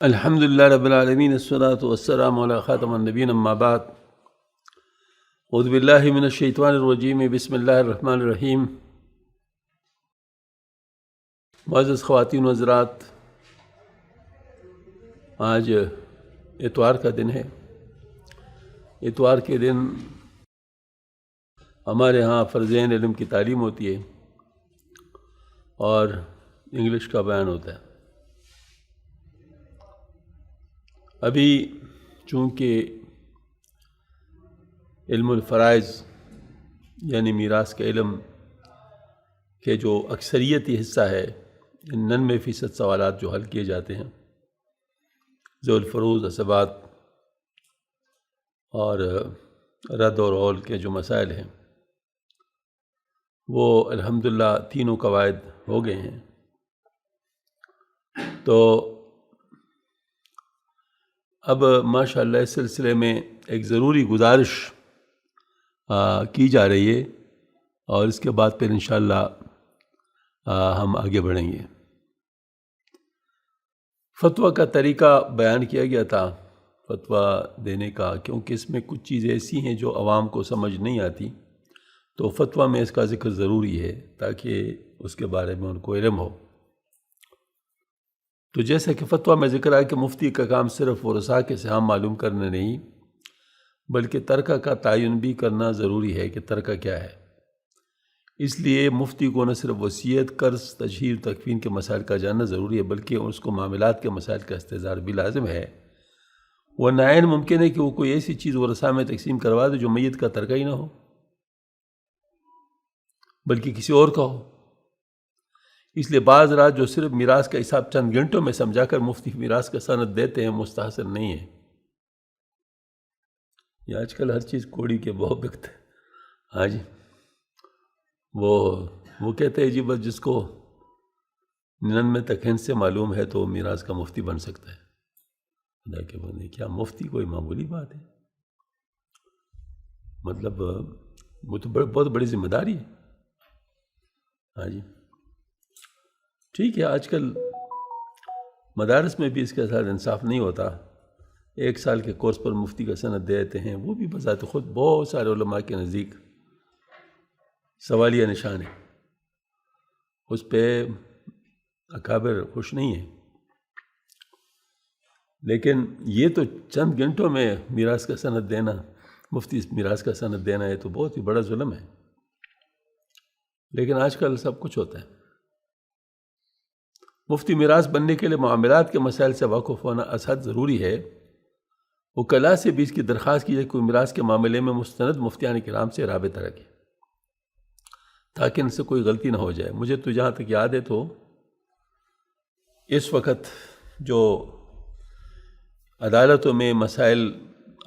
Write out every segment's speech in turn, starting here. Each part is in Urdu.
الحمد للہ رب العالمین الصلاۃ والسلام علی خاتم النبیین اما بعد اعوذ باللہ من الشیطان الرجیم بسم اللہ الرحمن الرحیم۔ معزز خواتین و حضرات، آج اتوار کا دن ہے۔ اتوار کے دن ہمارے ہاں فرضین علم کی تعلیم ہوتی ہے اور انگلش کا بیان ہوتا ہے۔ ابھی چونکہ علم الفرائض یعنی میراث کے علم کے جو اکثریتی حصہ ہے، 99% سوالات جو حل کیے جاتے ہیں، ذوی الفروض، عصبات اور رد اور عول کے جو مسائل ہیں، وہ الحمدللہ تینوں قواعد ہو گئے ہیں۔ تو اب ماشاءاللہ اس سلسلے میں ایک ضروری گزارش کی جا رہی ہے اور اس کے بعد پھر انشاءاللہ ہم آگے بڑھیں گے۔ فتویٰ کا طریقہ بیان کیا گیا تھا، فتویٰ دینے کا، کیونکہ اس میں کچھ چیزیں ایسی ہیں جو عوام کو سمجھ نہیں آتی، تو فتویٰ میں اس کا ذکر ضروری ہے تاکہ اس کے بارے میں ان کو علم ہو۔ تو جیسا کہ فتویٰ میں ذکر ہے کہ مفتی کا کام صرف ورثاء کے سہام معلوم کرنا نہیں، بلکہ ترکہ کا تعین بھی کرنا ضروری ہے کہ ترکہ کیا ہے۔ اس لیے مفتی کو نہ صرف وصیت، قرض، تشہیر، تکفین کے مسائل کا جاننا ضروری ہے، بلکہ اس کو معاملات کے مسائل کا استحضار بھی لازم ہے۔ ورنہ عین ممکن ہے کہ وہ کوئی ایسی چیز ورثاء میں تقسیم کروا دے جو میت کا ترکہ ہی نہ ہو، بلکہ کسی اور کا ہو۔ اس لیے بعض رات جو صرف میراث کا حساب چند گھنٹوں میں سمجھا کر مفتی میراث کا سند دیتے ہیں، مستحسن نہیں ہے۔ یہ آج کل ہر چیز کوڑی کے بہت بکتے ہیں۔ ہاں جی، وہ کہتے ہیں جی بس جس کو 99 تک ہند سے معلوم ہے تو میراث کا مفتی بن سکتا ہے۔ خدا کے بندے، کیا مفتی کوئی معمولی بات ہے؟ مطلب وہ تو بہت بڑی ذمہ داری ہے۔ ہاں جی، ٹھیک ہے، آج کل مدارس میں بھی اس کے ساتھ انصاف نہیں ہوتا۔ 1 سال کے کورس پر مفتی کا سند دے دیتے ہیں، وہ بھی بذات خود بہت سارے علماء کے نزدیک سوالیہ نشان ہے، اس پہ اکابر خوش نہیں ہیں۔ لیکن یہ تو چند گھنٹوں میں میراث کا سند دینا، مفتی میراث کا سند دینا، یہ تو بہت ہی بڑا ظلم ہے۔ لیکن آج کل سب کچھ ہوتا ہے۔ مفتی میراث بننے کے لیے معاملات کے مسائل سے واقف ہونا ازحد ضروری ہے۔ وکلاء سے بھی اس کی درخواست کی جائے کوئی میراث کے معاملے میں مستند مفتیان کرام سے رابطہ رکھے تاکہ ان سے کوئی غلطی نہ ہو جائے۔ مجھے تو جہاں تک یاد ہے تو اس وقت جو عدالتوں میں مسائل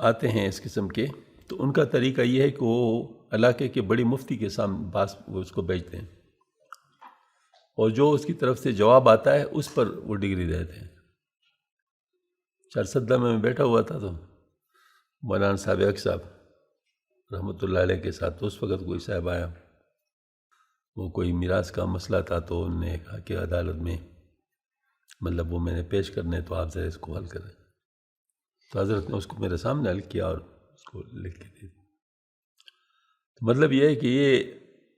آتے ہیں اس قسم کے، تو ان کا طریقہ یہ ہے کہ وہ علاقے کے بڑی مفتی کے سامنے پاس وہ اس کو بھیجتے ہیں، اور جو اس کی طرف سے جواب آتا ہے اس پر وہ ڈگری دیتے ہیں۔ چارسدہ میں بیٹھا ہوا تھا تو مولانا صاحب ایک صاحب رحمۃ اللہ علیہ کے ساتھ، تو اس وقت کوئی صاحب آیا، وہ کوئی میراث کا مسئلہ تھا، تو انہوں نے کہا کہ عدالت میں مطلب وہ میں نے پیش کرنے، تو آپ ذرا اس کو حل کریں۔ تو حضرت نے اس کو میرے سامنے حل کیا اور اس کو لکھ کے دے دیا۔ تو مطلب یہ ہے کہ یہ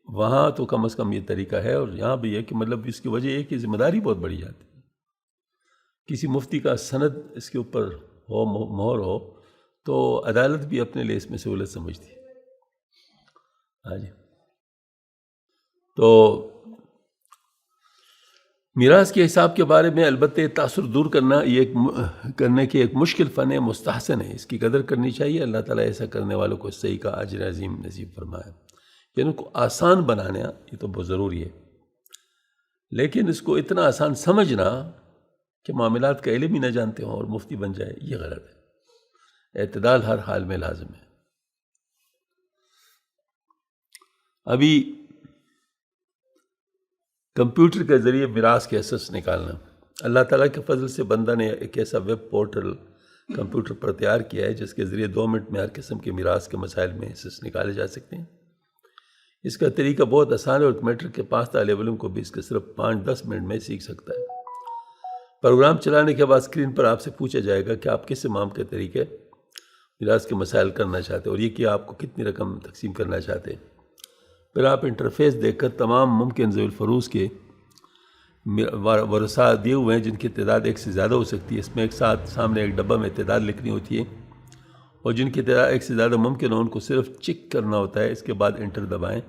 وہاں تو کم از کم یہ طریقہ ہے، اور یہاں بھی ہے کہ مطلب اس کی وجہ یہ ہے کہ ذمہ داری بہت بڑھی جاتی ہے۔ کسی مفتی کا سند اس کے اوپر ہو، مہر ہو، تو عدالت بھی اپنے لیے اس میں سہولت سمجھتی ہے۔ ہاں جی، تو میراث کے حساب کے بارے میں البتہ تاثر دور کرنا کرنے کی ایک مشکل فن ہے، مستحسن ہے، اس کی قدر کرنی چاہیے۔ اللہ تعالیٰ ایسا کرنے والوں کو صحیح کا اجر عظیم نصیب فرمائے۔ یعنی ان کو آسان بنانا یہ تو بہت ضروری ہے، لیکن اس کو اتنا آسان سمجھنا کہ معاملات کا علم ہی نہ جانتے ہوں اور مفتی بن جائے، یہ غلط ہے۔ اعتدال ہر حال میں لازم ہے۔ ابھی کمپیوٹر کے ذریعے میراث کے حصص نکالنا، اللہ تعالیٰ کے فضل سے بندہ نے ایک ایسا ویب پورٹل کمپیوٹر پر تیار کیا ہے جس کے ذریعے 2 منٹ میں ہر قسم کے میراث کے مسائل میں حصص نکالے جا سکتے ہیں۔ اس کا طریقہ بہت آسان ہے اور میٹرک کے 5 طالب علم کو بھی اس کے صرف 5-10 منٹ میں سیکھ سکتا ہے۔ پروگرام چلانے کے بعد اسکرین پر آپ سے پوچھا جائے گا کہ آپ کس امام کے طریقے میراث کے مسائل کرنا چاہتے ہیں اور یہ کہ آپ کو کتنی رقم تقسیم کرنا چاہتے ہیں۔ پھر آپ انٹرفیس دیکھ کر تمام ممکن ذوی الفروض کے ورثاء دیے ہوئے ہیں جن کی تعداد ایک سے زیادہ ہو سکتی ہے۔ اس میں ایک ساتھ سامنے ایک ڈبہ میں تعداد لکھنی ہوتی ہے اور جن کی تعداد ایک سے زیادہ ممکن ہو ان کو صرف چیک کرنا ہوتا ہے، اس کے بعد انٹر دبائیں۔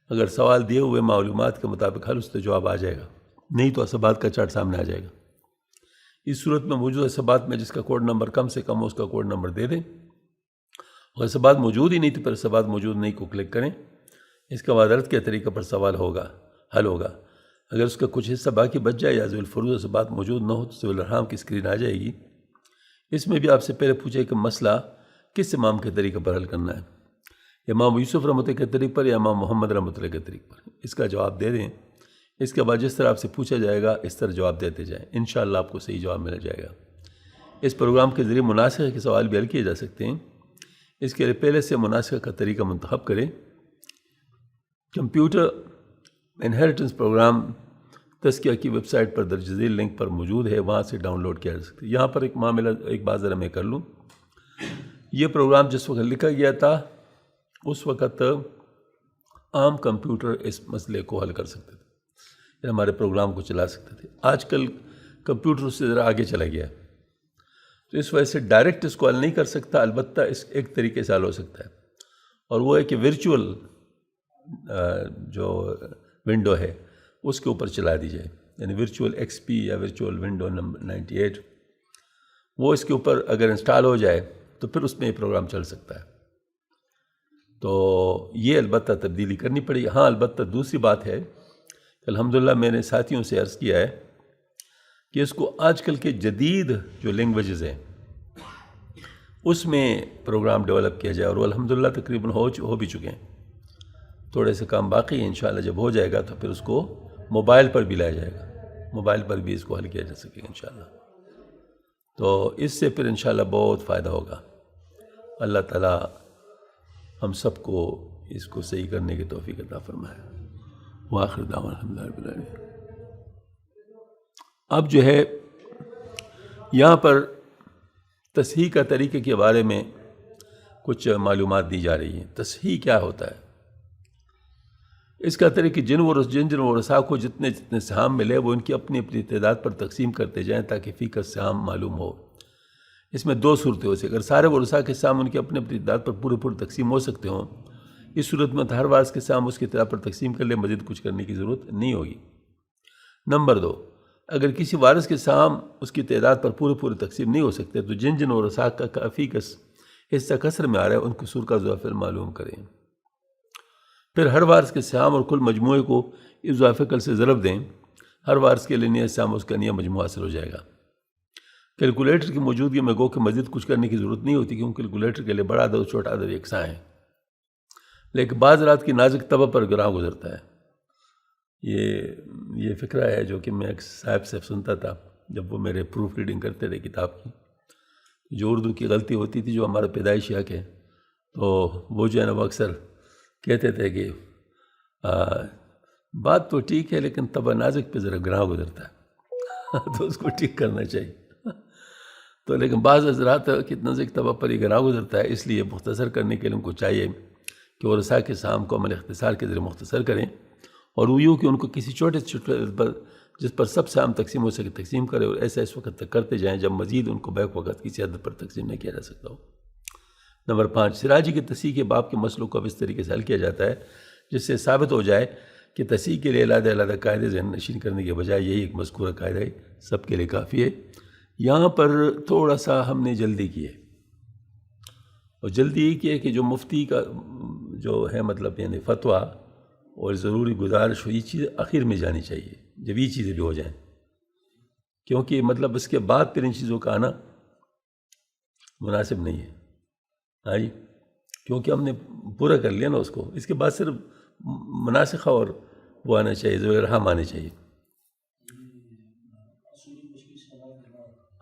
اگر سوال دیے ہوئے معلومات کے مطابق حل اس تو جواب آ جائے گا، نہیں تو اسبات کا چارٹ سامنے آ جائے گا۔ اس صورت میں موجودہ اسبات میں جس کا کوڈ نمبر کم سے کم ہو اس کا کوڈ نمبر دے دیں، اگر اسبات موجود ہی نہیں تو پھر اسبات موجود نہیں کو کلک کریں۔ اس کے بعد عرض کے طریقے پر سوال ہوگا، حل ہوگا۔ اگر اس کا کچھ حصہ باقی بچ جائے یا ذوی الفروض اسبات موجود نہ ہو تو ذوی الارحام کی اسکرین آ جائے گی۔ اس میں بھی آپ سے پہلے پوچھے کہ مسئلہ کس امام کے طریقے پر حل کرنا ہے، امام یوسف رحمۃ اللہ کے طریقے پر یا امام محمد رحمۃ اللہ کے طریقے پر، اس کا جواب دے دیں۔ اس کے بعد جس طرح آپ سے پوچھا جائے گا اس طرح جواب دیتے جائیں، انشاءاللہ آپ کو صحیح جواب مل جائے گا۔ اس پروگرام کے ذریعے مناسخہ کے سوال بھی حل کیے جا سکتے ہیں۔ اس کے لیے پہلے سے مناسخہ کا طریقہ منتخب کریں۔ کمپیوٹر انہیریٹنس پروگرام تزکیہ کی ویب سائٹ پر درج ذیل لنک پر موجود ہے، وہاں سے ڈاؤن لوڈ کیا جا سکتا ہے۔ یہاں پر ایک معاملہ ایک بات ذرا میں کر لوں، یہ پروگرام جس وقت لکھا گیا تھا اس وقت عام کمپیوٹر اس مسئلے کو حل کر سکتے تھے، یعنی ہمارے پروگرام کو چلا سکتے تھے۔ آج کل کمپیوٹر اس سے ذرا آگے چلا گیا ہے، تو اس وجہ سے ڈائریکٹ اس کو حل نہیں کر سکتا، البتہ اس ایک طریقے سے حل ہو سکتا ہے، اور وہ ہے کہ ورچوئل جو ونڈو ہے اس کے اوپر چلا دی جائے، یعنی ورچوئل ایکس پی یا ورچوئل ونڈو نمبر 98 وہ اس کے اوپر اگر انسٹال ہو جائے تو پھر اس میں یہ پروگرام چل سکتا ہے۔ تو یہ البتہ تبدیلی کرنی پڑے گی۔ ہاں البتہ دوسری بات ہے کہ الحمدللہ میں نے ساتھیوں سے عرض کیا ہے کہ اس کو آج کل کے جدید جو لینگویجز ہیں اس میں پروگرام ڈیولپ کیا جائے، اور وہ الحمدللہ تقریباً ہو بھی چکے ہیں، تھوڑے سے کام باقی ہیں، انشاءاللہ جب ہو جائے گا تو پھر اس کو موبائل پر بھی لایا جائے گا، موبائل پر بھی اس کو حل کیا جا سکے گا انشاءاللہ۔ تو اس سے پھر انشاءاللہ بہت فائدہ ہوگا۔ اللہ تعالیٰ ہم سب کو اس کو صحیح کرنے کی توفیق عطا فرمائے۔ وآخر دعوانا الحمدللہ رب العالمین۔ اب جو ہے یہاں پر تصحیح کا طریقے کے بارے میں کچھ معلومات دی جا رہی ہیں۔ تصحیح کیا ہوتا ہے؟ اس کا طریقہ جن ورثاء کو جتنے سہام ملے وہ ان کی اپنی اپنی تعداد پر تقسیم کرتے جائیں تاکہ فی کا سہام معلوم ہو۔ اس میں دو صورتیں ہو سکتی، اگر سارے ورثاء کے سہام ان کی اپنی اپنی تعداد پر پورے تقسیم ہو سکتے ہوں، اس صورت میں ہر وارث کے سہام اس کی تعداد پر تقسیم کر لے، مزید کچھ کرنے کی ضرورت نہیں ہوگی۔ نمبر 2، اگر کسی وارث کے سہام اس کی تعداد پر پورے تقسیم نہیں ہو سکتے تو جن ورثاء کا کافی حصہ کسر میں آ رہا ہے ان کو سور کا ضعفل معلوم کریں، پھر ہر وارث کے سہام اور کل مجموعے کو اس ضعفل سے ضرب دیں، ہر وارث کے لیے نیا سہام اس کا نیا مجموعہ حاصل ہو جائے گا۔ کیلکولیٹر کی موجودگی میں گو کہ مزید کچھ کرنے کی ضرورت نہیں ہوتی، کیونکہ کیلکولیٹر کے لیے بڑا عدد اور چھوٹا عدد یکساں ہیں، لیکن بعض رات کی نازک طبع پر گراں گزرتا ہے۔ یہ فکرہ ہے جو کہ میں ایک صاحب سے سنتا تھا جب وہ میرے پروف ریڈنگ کرتے تھے کتاب کی، جو اردو کی غلطی ہوتی تھی جو ہمارا پیدائشی حق ہے، تو وہ جو ہے نا وہ اکثر کہتے تھے کہ بات تو ٹھیک ہے لیکن طبع نازک پہ ذرا گراں گزرتا ہے تو اس کو ٹھیک کرنا چاہیے۔ تو لیکن بعض حضرات کی نازک طبع پر یہ گراں گزرتا ہے، اس لیے مختصر کرنے کے لیے ان کو چاہیے کہ ورثاء کے سہام کو عمل اختصار کے ذریعے مختصر کریں، اور وہ یوں کہ ان کو کسی چھوٹے پر جس پر سب سہام تقسیم ہو سکے تقسیم کرے، اور ایسا اس وقت تک کرتے جائیں جب مزید ان کو بیک وقت کسی حد پر تقسیم نہ کیا جا سکتا ہو۔ نمبر 5، سراجی کی تصحیح کے باب کے مسئلوں کو اب اس طریقے سے حل کیا جاتا ہے جس سے ثابت ہو جائے کہ تصحیح کے لیے علیحدہ قاعدے ذہن نشین کرنے کے بجائے یہی ایک مذکورہ قاعدہ ہے، سب کے لیے کافی ہے۔ یہاں پر تھوڑا سا ہم نے جلدی کی ہے، اور جلدی یہ کی ہے کہ جو مفتی کا جو ہے مطلب یعنی فتویٰ اور ضروری گزارش ہو، یہ چیز آخر میں جانی چاہیے جب یہ چیزیں بھی ہو جائیں، کیونکہ مطلب اس کے بعد پھر ان چیزوں کا آنا مناسب نہیں ہے۔ ہاں جی، کیونکہ ہم نے پورا کر لیا نا اس کو، اس کے بعد صرف مناسخہ اور وہ آنا چاہیے، ذوی الارحام آنے چاہیے۔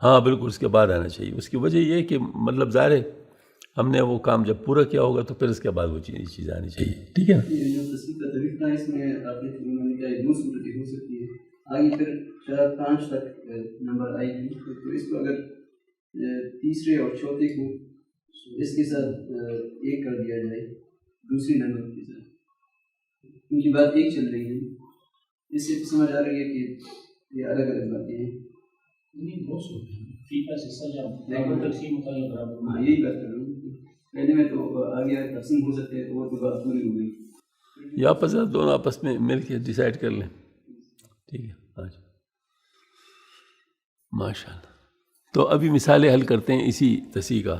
ہاں بالکل، اس کے بعد آنا چاہیے۔ اس کی وجہ یہ ہے کہ مطلب ظاہر ہے ہم نے وہ کام جب پورا کیا ہوگا تو پھر اس کے بعد وہ چیز آنی چاہیے، ٹھیک ہے نا؟ یہ جو تصحیح کا طریقہ ہے اس میں آپ نے دو صورتیں ہو سکتی ہے، آگے پھر 4 5 تک نمبر آئے گی، تو اس کو اگر تیسرے اور چوتھے کو اس کے ساتھ ایک کر دیا جائے دوسری نمبر کے ساتھ، ان کی بات ایک چل رہی ہے، اس سے سمجھ آ رہی ہے کہ یہ الگ الگ باتیں ہیں. یہی بات کر رہا ہوں، پہلے میں تو آگے تقسیم ہو سکتے ہیں، تو وہ تو بات پوری ہو گئی. یا پس دونوں آپس میں مل کے ڈیسائیڈ کر لیں. ٹھیک ہے. اچھا ماشاء اللہ. تو ابھی مثالیں حل کرتے ہیں اسی تصحیح کا.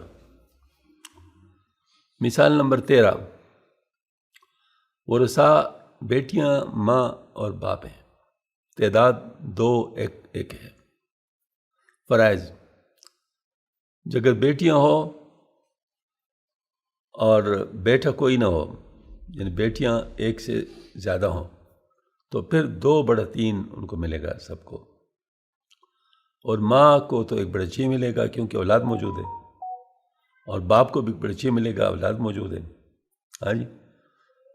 مثال نمبر 13. ورثاء بیٹیاں ماں اور باپ ہیں، تعداد 2 1 ہے. فرائض: اگر بیٹیاں ہو اور بیٹا کوئی نہ ہو، یعنی بیٹیاں ایک سے زیادہ ہوں، تو پھر 2/3 ان کو ملے گا سب کو، اور ماں کو تو 1/6 ملے گا کیونکہ اولاد موجود ہے، اور باپ کو بھی 1/6 ملے گا، اولاد موجود ہے. ہاں جی.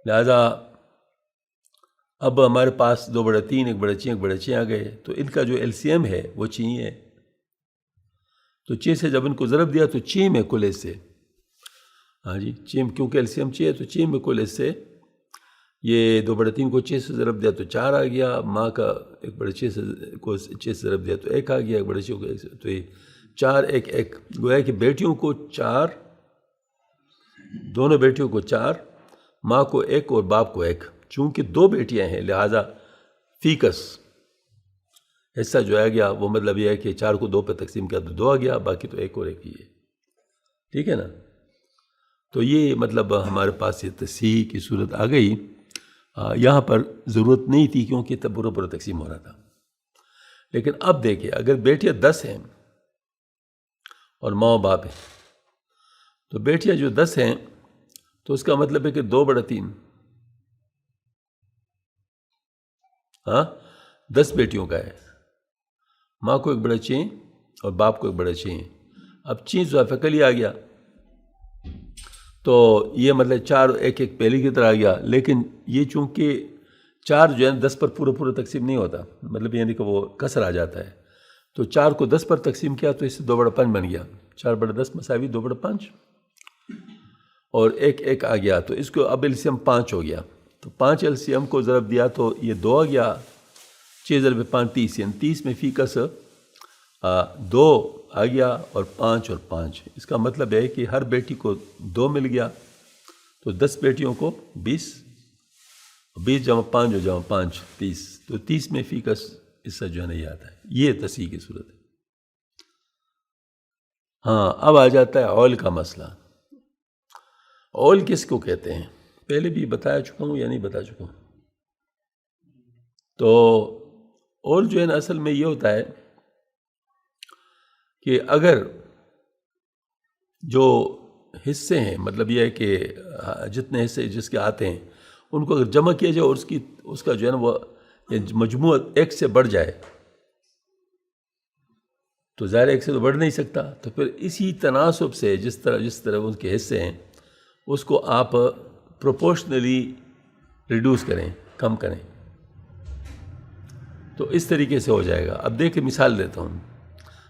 لہذا اب ہمارے پاس 2/3 1/6 1/6 آ گئے، تو ان کا جو LCM ہے وہ 6 ہے. تو 6 سے جب ان کو ضرب دیا تو 6 میں کل حصے. ہاں جی. 6 کیونکہ LCM 6 ہے تو 6 میں کل حصے. یہ 2/3 کو 6 سے ضرب دیا تو 4 آ گیا، ماں کا 1/6 کو 6 سے ضرب دیا تو 1 آ گیا، 1/6 کو 1 سے، تو یہ 4 1 1. گویا کہ بیٹیوں کو 4، دونوں بیٹیوں کو 4، ماں کو 1 اور باپ کو 1. چونکہ 2 بیٹیاں ہیں لہٰذا فیکس حصہ جو آ گیا وہ مطلب یہ ہے کہ 4 کو 2 پہ تقسیم کیا تو 2 آ گیا، باقی تو 1 اور 1 ہی ہے. ٹھیک ہے نا. تو یہ مطلب ہمارے پاس یہ تصحیح کی صورت آ گئی. یہاں پر ضرورت نہیں تھی کیونکہ تب برا برا تقسیم ہو رہا تھا. لیکن اب دیکھیں اگر بیٹیاں 10 ہیں اور ماں و باپ ہیں، تو بیٹیاں جو 10 ہیں تو اس کا مطلب ہے کہ 2/3، ہاں 10 بیٹیوں کا ہے، ماں کو 1/6 اور باپ کو 1/6. اب چیز ضعفقلی آ گیا تو یہ مطلب 4 1 1 پہلی کی طرح آ گیا. لیکن یہ چونکہ 4 جو ہے 10 پر پورا تقسیم نہیں ہوتا، مطلب یعنی کہ وہ کسر آ جاتا ہے، تو 4 کو 10 پر تقسیم کیا تو اس سے 2/5 بن گیا. 4/10 مساوی 2/5 اور 1 1 آ گیا، تو اس کو اب LCM 5 ہو گیا. تو 5 LCM کو ضرب دیا تو یہ 2 آ گیا. 6 ضرب 5 30، یعنی 30 میں فیکس 2 آ گیا اور 5 اور 5. اس کا مطلب ہے کہ ہر بیٹی کو 2 مل گیا، تو 10 بیٹیوں کو 20، 20 جمع 5 جو جمع 5 30، تو 30 میں فیکس حصہ جو ہے نہیں آتا ہے. یہ تصحیح کی صورت ہے. ہاں اب آ جاتا ہے اول کا مسئلہ. اول کس کو کہتے ہیں؟ پہلے بھی بتایا چکا ہوں یا نہیں بتا چکا ہوں؟ تو اول جو ہے نا اصل میں یہ ہوتا ہے کہ اگر جو حصے ہیں، مطلب یہ ہے کہ جتنے حصے جس کے آتے ہیں ان کو اگر جمع کیا جائے اور اس کا جو ہے نا وہ مجموع 1 سے بڑھ جائے، تو ظاہر 1 سے تو بڑھ نہیں سکتا، تو پھر اسی تناسب سے جس طرح ان کے حصے ہیں اس کو آپ پروپورشنلی ریڈیوس کریں، کم کریں، تو اس طریقے سے ہو جائے گا. اب دیکھیں مثال دیتا ہوں.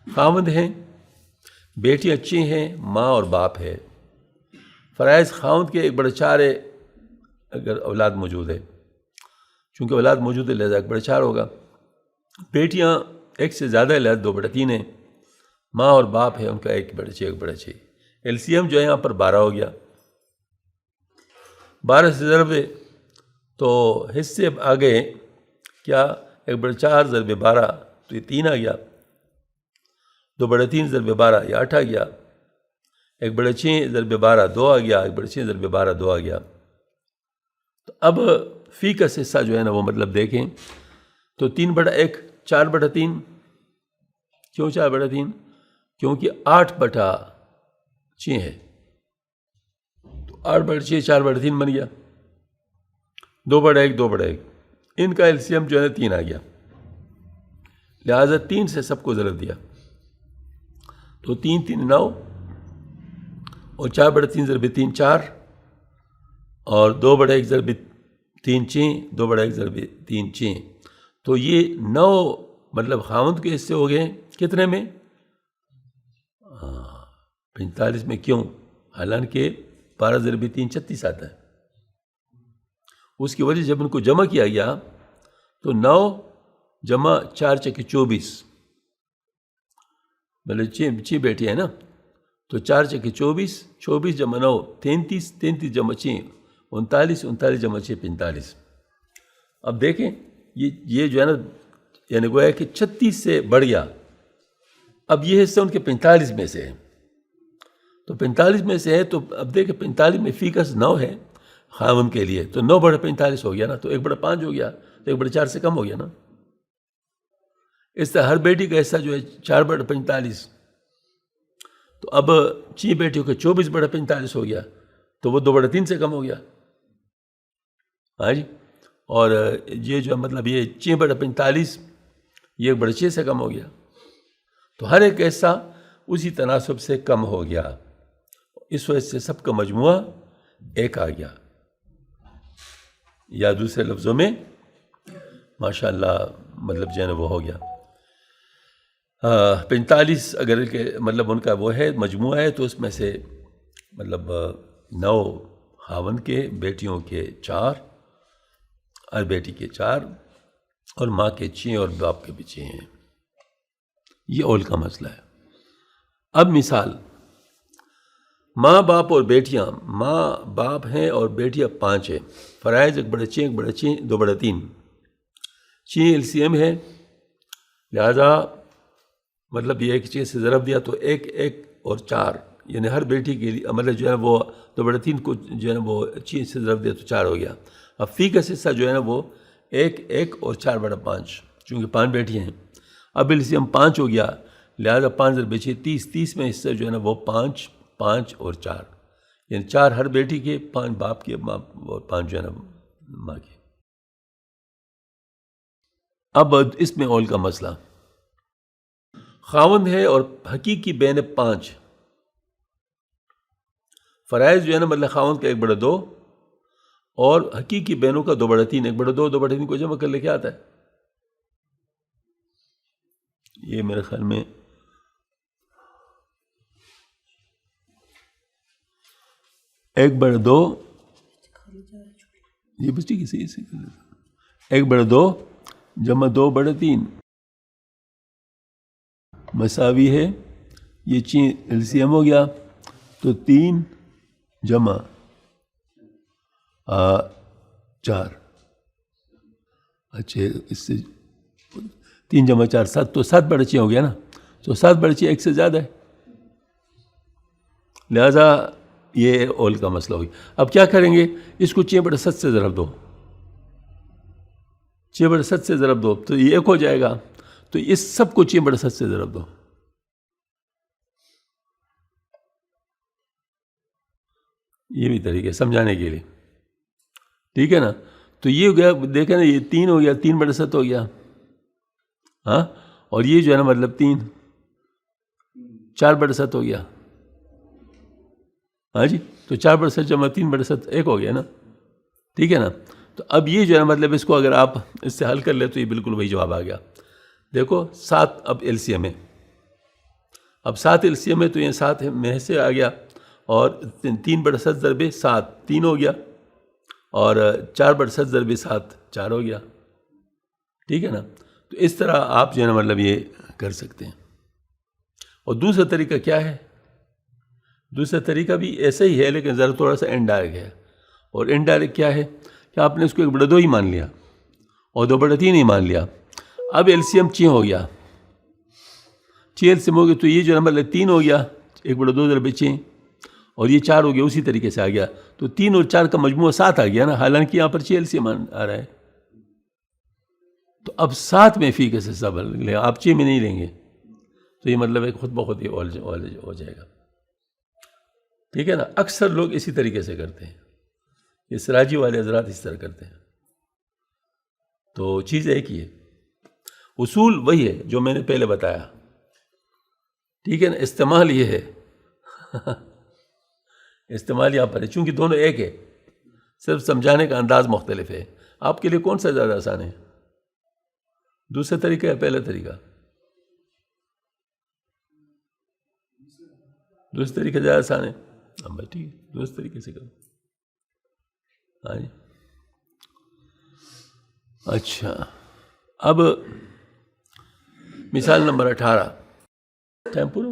خاوند ہیں، بیٹیاں 6 ہیں، ماں اور باپ ہے. فرائض خاوند کے 1/4 ہے اگر اولاد موجود ہے، چونکہ اولاد موجود ہے لہذا 1/4 ہوگا. بیٹیاں 1 سے زیادہ ہے لہذا 2/3 ہیں. ماں اور باپ ہے ان کا 1/6 1/6. LCM جو ہے یہاں پر 12 ہو گیا. 12 سے ضرب ہے تو حصے آ گئے کیا؟ 1/4 ضرب 12 تو یہ 3 آ گیا. 2/3 ضرب 12 یہ 8 آ گیا. 1/6 ضرب 12 2 آ گیا. 1/6 ضرب 12 2 آ گیا. تو اب فیکس حصہ جو ہے نا وہ مطلب دیکھیں تو 3/1 4/3. کیوں 4/3؟ کیونکہ 8/6 ہے، تو 8/6 4/3 بن گیا. 2/1 2/1 ان کا LCM جو ہے 3 آ گیا، لہٰذا 3 سے سب کو ضرب دیا تو 3 3 9 اور 4/3 ضرب 3 4 اور 2/1 ضرب 3 6 2/1 ضرب 3 6، تو یہ 9 مطلب خاوند کے حصے ہو گئے کتنے میں؟ 45 میں. کیوں؟ حالانکہ 12 ضرب 3 36 آتا ہے. اس کی وجہ جب ان کو جمع کیا گیا تو 9 جمع 4 چکے 24، مطلب 6 بیٹے ہیں نا، تو 4 چکے 24، 24 جمع 9 33، 33 جمع 6 39، 39 جمع 6 45. اب دیکھیں یہ جو ہے نا، یعنی گویا کہ 36 سے بڑھ گیا. اب یہ حصہ ان کے 45 میں سے ہے، تو 45 میں سے ہے، تو اب دیکھیں 45 میں فیکس 9 ہے خاوند کے لیے، تو 9 بڑا 45 ہو گیا نا، تو 1/5 ہو گیا، تو 1/4 سے کم ہو گیا نا. اس طرح ہر بیٹی کا حصہ جو ہے 4/45، تو اب 6 بیٹیوں کا 24/45 ہو گیا، تو وہ 2/3 سے کم ہو گیا. ہاں جی. اور یہ جو مطلب یہ 6/45 یہ 1/6 سے کم ہو گیا. تو ہر ایک حصہ اسی تناسب سے کم ہو گیا. اس وجہ سے سب کا مجموعہ 1 آ گیا، یا دوسرے لفظوں میں ماشاءاللہ مطلب جو ہے نا وہ ہو گیا 45. اگر کہ مطلب ان کا وہ ہے مجموعہ ہے، تو اس میں سے مطلب 9 خاوند کے، بیٹیوں کے 4، ہر بیٹی کے 4، اور ماں کے 6 اور باپ کے بھی 6 ہیں. یہ اول کا مسئلہ ہے. اب مثال، ماں باپ اور بیٹیاں، ماں باپ ہیں اور بیٹیاں 5 ہیں. فرائض 1/6 1/6 2/3، 6 LCM ہے، لہذا مطلب یہ ایک چیز سے ضرب دیا تو 1 1 اور 4، یعنی ہر بیٹی کے لیے مطلب جو ہے وہ 2/3 کو جو ہے نا وہ 6 سے ضرب دیا تو 4 ہو گیا. اب فی کا حصہ جو ہے نا وہ 1 1 اور 4/5، چونکہ 5 بیٹیاں ہیں. اب LCM 5 ہو گیا، لہذا 5 ضرب 6 30، 30 میں حصہ جو ہے نا وہ 5 5 اور 4، یعنی 4 ہر بیٹی کے، 5 باپ کے، اور 5 جو ہے نا ماں کے. اب اس میں اول کا مسئلہ، خاوند ہے اور حقیقی بہن 5. فرائض جو ہے نا مطلب خاوند کا 1/2 اور حقیقی بہنوں کا 2/3. 1/2 2/3 کو جمع کر لے کے آتا ہے. یہ میرے خیال میں ایک بڑھ دو، یہ بس ٹھیک ہے، صحیح سے کر لیتا. 1/2 جمع 2/3 مساوی ہے، یہ 6 LCM ہو گیا، تو 3 جمع 4. اچھا، اس سے 3 جمع 4 7، تو 7/6 ہو گیا نا، تو 7/6 1 سے زیادہ ہے، لہذا یہ اول کا مسئلہ ہوگی. اب کیا کریں گے، اس کو 6/7 سے ضرب دو، 6/7 سے ضرب دو تو یہ 1 ہو جائے گا. تو اس سب کو 6/7 سے ضرب دو، یہ بھی طریقہ سمجھانے کے لیے، ٹھیک ہے نا. تو یہ ہو گیا، دیکھیں نا، یہ 3 ہو گیا، 3/7 ہو گیا. ہاں، اور یہ جو ہے نا مطلب 3 4/7 ہو گیا. ہاں جی، تو 4/7 جمع 3/7 1 ہو گیا نا، ٹھیک ہے نا. تو اب یہ جو ہے مطلب اس کو اگر آپ اس سے حل کر لیں تو یہ بالکل وہی جواب آ گیا. دیکھو 7 اب LCM ہے، اب 7 LCM ہے، تو یہ 7 میں سے آ گیا، اور 3/7 ضرب 7 3 ہو گیا، اور 4/7 ضرب 7 4 ہو گیا، ٹھیک ہے نا. تو اس طرح آپ جو ہے نا مطلب یہ کر سکتے ہیں. اور دوسرا طریقہ کیا ہے، دوسرا طریقہ بھی ایسا ہی ہے، لیکن ذرا تھوڑا سا انڈائریکٹ ہے. اور انڈائریکٹ کیا ہے کہ آپ نے اس کو 1/2 ہی مان لیا اور 2/3 ہی مان لیا. اب LCM 6 ہو گیا، 6 LCM ہو گیا، تو یہ جو ہے مطلب 3 ہو گیا، 1/2 ضرب 6، اور یہ 4 ہو گیا، اسی طریقے سے آ گیا. تو 3 اور 4 کا مجموعہ 7 آ گیا نا، حالانکہ یہاں پر 6 LCM آ رہا ہے. تو اب 7 میں فی کا حصہ لیں، آپ 6 میں نہیں لیں گے، تو یہ مطلب ہے خود بخود ہی ہو جائے گا، ٹھیک ہے نا. اکثر لوگ اسی طریقے سے کرتے ہیں، یہ سراجی والے حضرات اس طرح کرتے ہیں. تو چیز ایک ہی ہے، اصول وہی ہے جو میں نے پہلے بتایا، ٹھیک ہے نا. استعمال یہ ہے استعمال یہاں پر ہے، چونکہ دونوں ایک ہے، صرف سمجھانے کا انداز مختلف ہے. آپ کے لیے کون سا زیادہ آسان ہے؟ دوسرا طریقہ ہے پہلا طریقہ؟ دوسرے طریقے زیادہ آسان ہے. ہاں بھائی ٹھیک ہے، دوسرے طریقے سے کرو. ہاں جی. اچھا، اب مثال نمبر 18. ٹائم پورا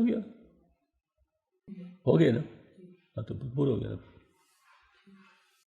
ہو گیا نا؟ ہاں تو پورا ہو گیا نا.